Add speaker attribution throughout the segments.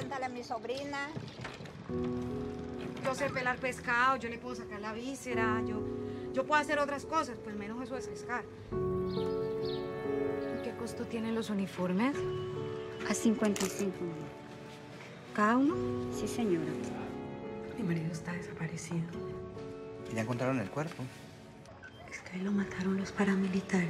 Speaker 1: preséntale a mi sobrina.
Speaker 2: Yo sé pelar pescado, yo le puedo sacar la víscera, yo puedo hacer otras cosas, pues menos eso de pescar. ¿Y qué costo tienen los uniformes?
Speaker 3: A 55, mamá.
Speaker 2: ¿Cada uno?
Speaker 3: Sí, señora.
Speaker 2: Mi marido está desaparecido.
Speaker 4: ¿Y ya encontraron el cuerpo?
Speaker 2: Es que lo mataron los paramilitares.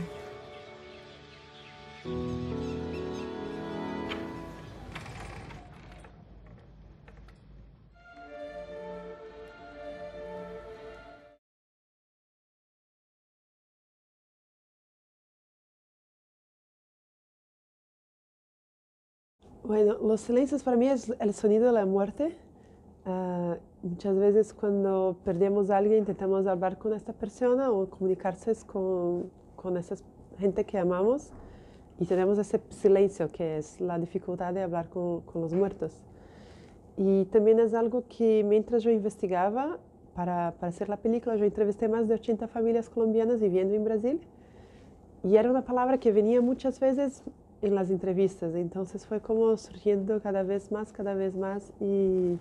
Speaker 5: Bueno, los silencios para mí es el sonido de la muerte. Muchas veces cuando perdemos a alguien intentamos hablar con esta persona o comunicarse con esa gente que amamos y tenemos ese silencio que es la dificultad de hablar con los muertos. Y también es algo que mientras yo investigaba para hacer la película, yo entrevisté más de 80 familias colombianas viviendo en Brasil y era una palabra que venía muchas veces en las entrevistas, entonces fue como surgiendo cada vez más y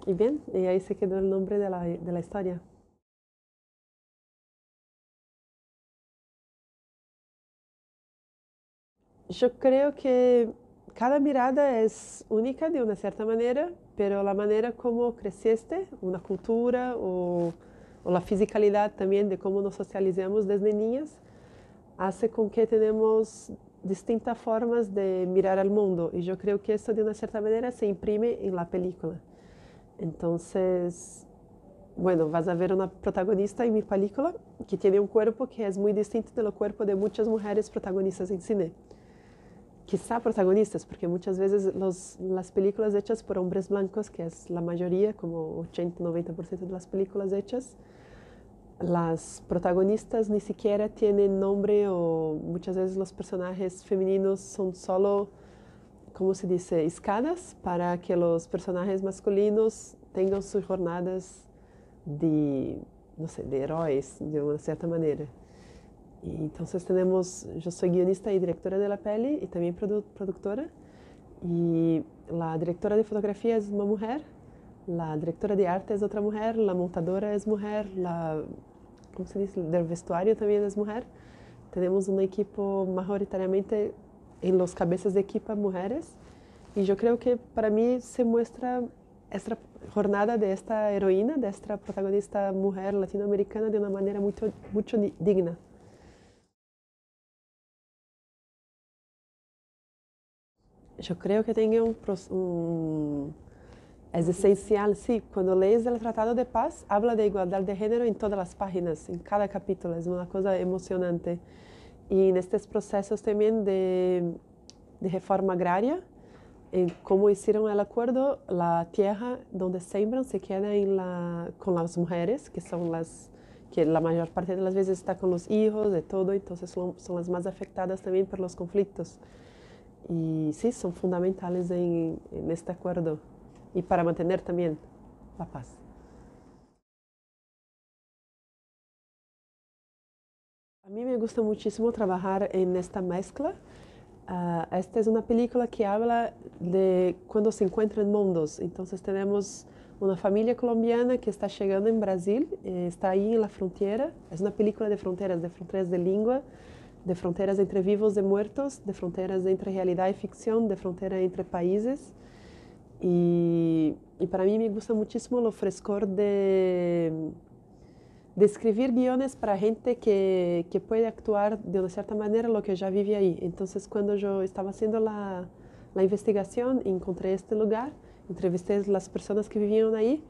Speaker 5: bien, y ahí se quedó el nombre de la historia. Yo creo que cada mirada es única de una cierta manera, pero la manera como creciste, una cultura o la fisicalidad también de cómo nos socializamos desde niñas, hace con que tenemos distintas formas de mirar al mundo y yo creo que eso de una cierta manera se imprime en la película. Entonces, bueno, vas a ver una protagonista en mi película que tiene un cuerpo que es muy distinto del cuerpo de muchas mujeres protagonistas en cine. Quizá protagonistas, porque muchas veces las películas hechas por hombres blancos, que es la mayoría, como 80-90% de las películas hechas, las protagonistas ni siquiera tienen nombre o muchas veces los personajes femeninos son solo, ¿cómo se dice?, escadas para que los personajes masculinos tengan sus jornadas de, no sé, de héroes de una cierta manera. Y entonces yo soy guionista y directora de la peli y también productora. Y la directora de fotografía es una mujer, la directora de arte es otra mujer, la montadora es mujer, ¿cómo se dice?, del vestuario también es mujer. Tenemos un equipo mayoritariamente en los cabezas de equipo mujeres. Y yo creo que para mí se muestra esta jornada de esta heroína, de esta protagonista mujer latinoamericana de una manera mucho digna. Yo creo que tenga es esencial, sí. Cuando lees el Tratado de Paz, habla de igualdad de género en todas las páginas, en cada capítulo. Es una cosa emocionante. Y en estos procesos también de reforma agraria, en cómo hicieron el acuerdo, la tierra donde siembran se queda con las mujeres, que son que la mayor parte de las veces está con los hijos, de todo, entonces son las más afectadas también por los conflictos. Y sí, son fundamentales en este acuerdo y para mantener también la paz. A mí me gusta muchísimo trabajar en esta mezcla. Esta es una película que habla de cuando se encuentran mundos. Entonces tenemos una familia colombiana que está llegando en Brasil, está ahí en la frontera. Es una película de fronteras de lengua, de fronteras entre vivos y muertos, de fronteras entre realidad y ficción, de frontera entre países. Y para mí me gusta muchísimo el frescor de escribir guiones para gente que puede actuar de una cierta manera lo que ya vive ahí. Entonces, cuando yo estaba haciendo la investigación, encontré este lugar, entrevisté a las personas que vivían ahí,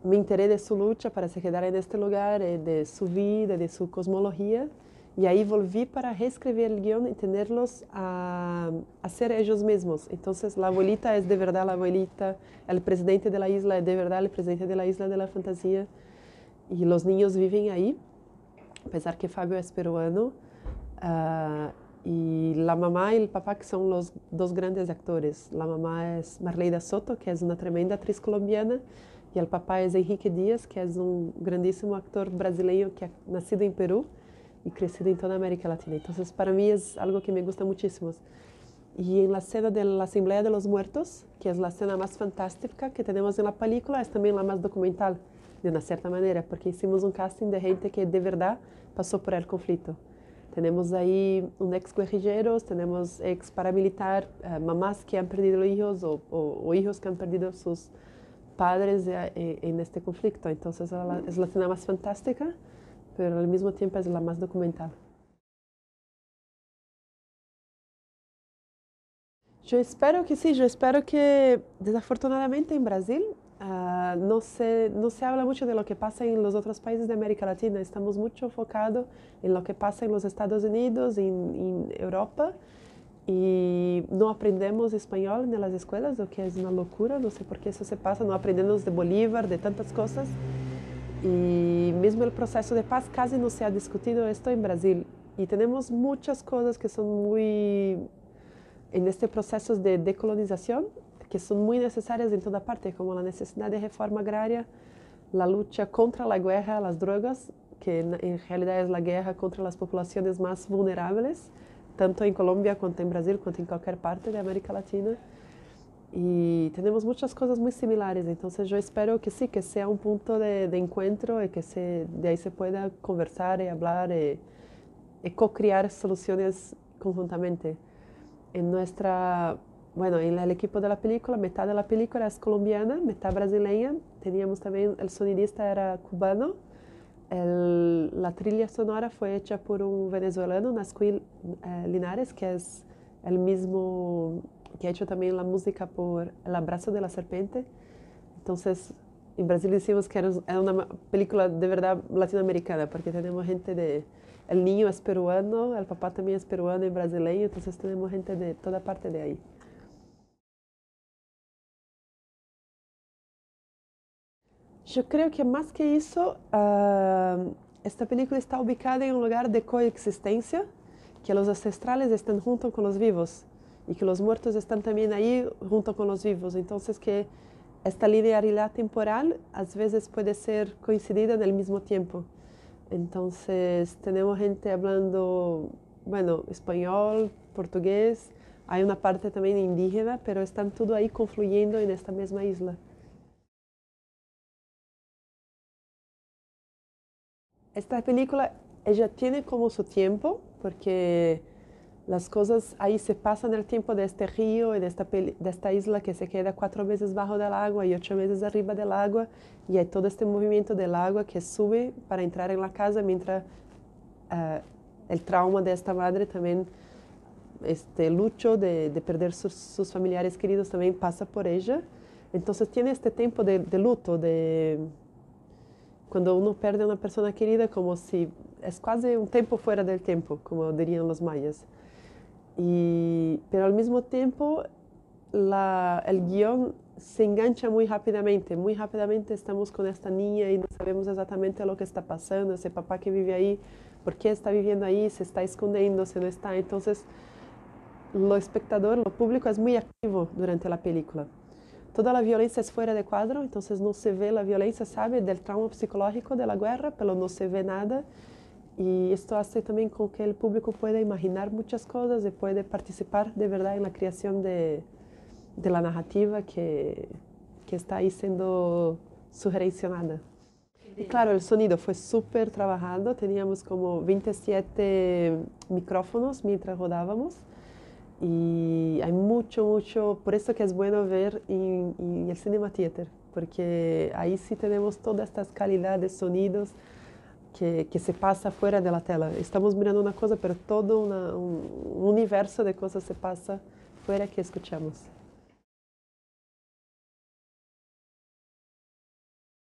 Speaker 5: me enteré de su lucha para se quedar en este lugar, de su vida, de su cosmología, y ahí volví para reescribir el guión y tenerlos a ser ellos mismos. Entonces, la abuelita es de verdad la abuelita, el presidente de la isla es de verdad el presidente de la isla de la fantasía, y los niños viven ahí, a pesar que Fabio es peruano, y la mamá y el papá que son los dos grandes actores. La mamá es Marleida Soto, que es una tremenda actriz colombiana, y el papá es Enrique Díaz, que es un grandísimo actor brasileño que ha nacido en Perú y crecido en toda América Latina. Entonces, para mí es algo que me gusta muchísimo. Y en la escena de la Asamblea de los Muertos, que es la escena más fantástica que tenemos en la película, es también la más documental, de una cierta manera, porque hicimos un casting de gente que de verdad pasó por el conflicto. Tenemos ahí un ex guerrilleros, tenemos ex paramilitar, mamás que han perdido hijos o hijos que han perdido sus padres en este conflicto. Entonces es la escena más fantástica, pero al mismo tiempo es la más documental. Yo espero que sí, yo espero que desafortunadamente en Brasil no se habla mucho de lo que pasa en los otros países de América Latina. Estamos mucho enfocados en lo que pasa en los Estados Unidos, en Europa, y no aprendemos español en las escuelas, lo que es una locura, no sé por qué eso se pasa, no aprendemos de Bolívar, de tantas cosas. Y mismo el proceso de paz casi no se ha discutido esto en Brasil. Y tenemos muchas cosas que son muy en este proceso de decolonización, que son muy necesarias en toda parte, como la necesidad de reforma agraria, la lucha contra la guerra, las drogas, que en realidad es la guerra contra las poblaciones más vulnerables, tanto en Colombia, cuanto en Brasil, cuanto en cualquier parte de América Latina. Y tenemos muchas cosas muy similares, entonces yo espero que sí, que sea un punto de encuentro y que de ahí se pueda conversar y hablar y co-crear soluciones conjuntamente. En en el equipo de la película, mitad de la película es colombiana, mitad brasileña. Teníamos también, el sonidista era cubano. La trilha sonora fue hecha por un venezolano, Nascuil Linares, que es el mismo que ha hecho también la música por El abrazo de la serpiente. Entonces, en Brasil decimos que era una película de verdad latinoamericana, porque tenemos gente el niño es peruano, el papá también es peruano y brasileño, entonces tenemos gente de toda parte de ahí. Yo creo que más que eso, esta película está ubicada en un lugar de coexistencia, que los ancestrales están junto con los vivos y que los muertos están también ahí junto con los vivos. Entonces que esta linealidad temporal a veces puede ser coincidida en el mismo tiempo. Entonces tenemos gente hablando, español, portugués, hay una parte también indígena, pero están todo ahí confluyendo en esta misma isla. Esta película, ella tiene como su tiempo, porque las cosas ahí se pasan el tiempo de este río y de esta isla que se queda 4 veces bajo del agua y 8 veces arriba del agua, y hay todo este movimiento del agua que sube para entrar en la casa, mientras el trauma de esta madre también, este lucho de perder sus familiares queridos también pasa por ella. Entonces tiene este tiempo de luto, cuando uno pierde a una persona querida, como si es casi un tiempo fuera del tiempo, como dirían los mayas. Pero al mismo tiempo el guión se engancha muy rápidamente estamos con esta niña y no sabemos exactamente lo que está pasando, ese papá que vive ahí, por qué está viviendo ahí, se está escondiendo, se no está. Entonces lo espectador, lo público es muy activo durante la película. Toda la violencia es fuera de cuadro, entonces no se ve la violencia, sabe, del trauma psicológico de la guerra, pero no se ve nada. Y esto hace también con que el público pueda imaginar muchas cosas y puede participar de verdad en la creación de la narrativa que está ahí siendo sugerenciada. Y claro, el sonido fue súper trabajado, teníamos como 27 micrófonos mientras rodábamos. Y hay mucho, por eso que es bueno ver en el Cinema Theater, porque ahí sí tenemos todas estas calidades de sonidos que se pasa fuera de la tela. Estamos mirando una cosa, pero todo un universo de cosas se pasa fuera que escuchamos.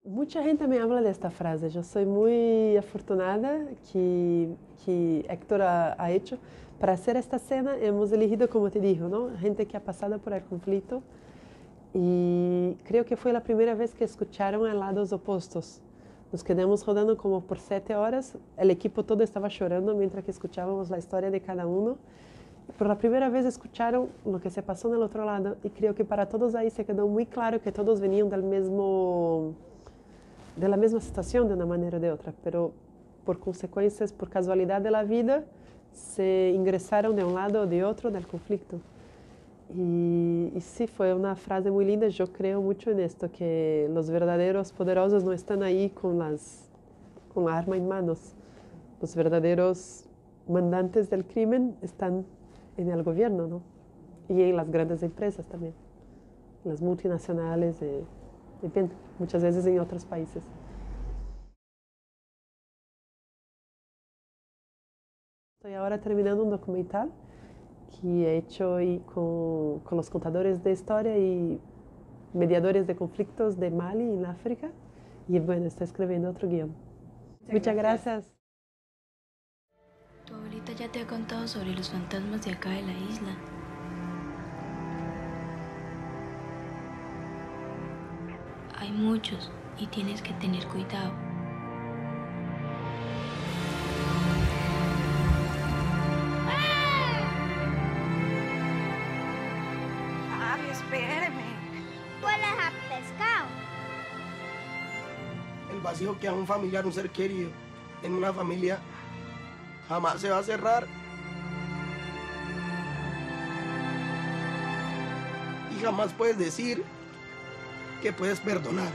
Speaker 5: Mucha gente me habla de esta frase. Yo soy muy afortunada que Héctor ha hecho. Para hacer esta escena hemos elegido, como te digo, ¿no? Gente que ha pasado por el conflicto, y creo que fue la primera vez que escucharon a lados opuestos. Nos quedamos rodando como por 7 horas, el equipo todo estaba llorando mientras que escuchábamos la historia de cada uno. Por la primera vez escucharon lo que se pasó en el otro lado, y creo que para todos ahí se quedó muy claro que todos venían de la misma situación de una manera o de otra, pero por consecuencias, por casualidad de la vida, se ingresaron de un lado o de otro del conflicto. Y sí, fue una frase muy linda. Yo creo mucho en esto, que los verdaderos poderosos no están ahí con la arma en manos. Los verdaderos mandantes del crimen están en el gobierno, ¿no? Y en las grandes empresas también, las multinacionales, depende, muchas veces en otros países. Estoy ahora terminando un documental que he hecho con los contadores de historia y mediadores de conflictos de Mali en África. Y bueno, estoy escribiendo otro guión. Muchas gracias.
Speaker 1: Tu abuelita ya te ha contado sobre los fantasmas de acá de la isla. Hay muchos y tienes que tener cuidado.
Speaker 2: Ay, espéreme.
Speaker 6: ¿Puedes a pescado?
Speaker 7: El vacío que a un familiar, un ser querido, en una familia, jamás se va a cerrar. Y jamás puedes decir que puedes perdonar.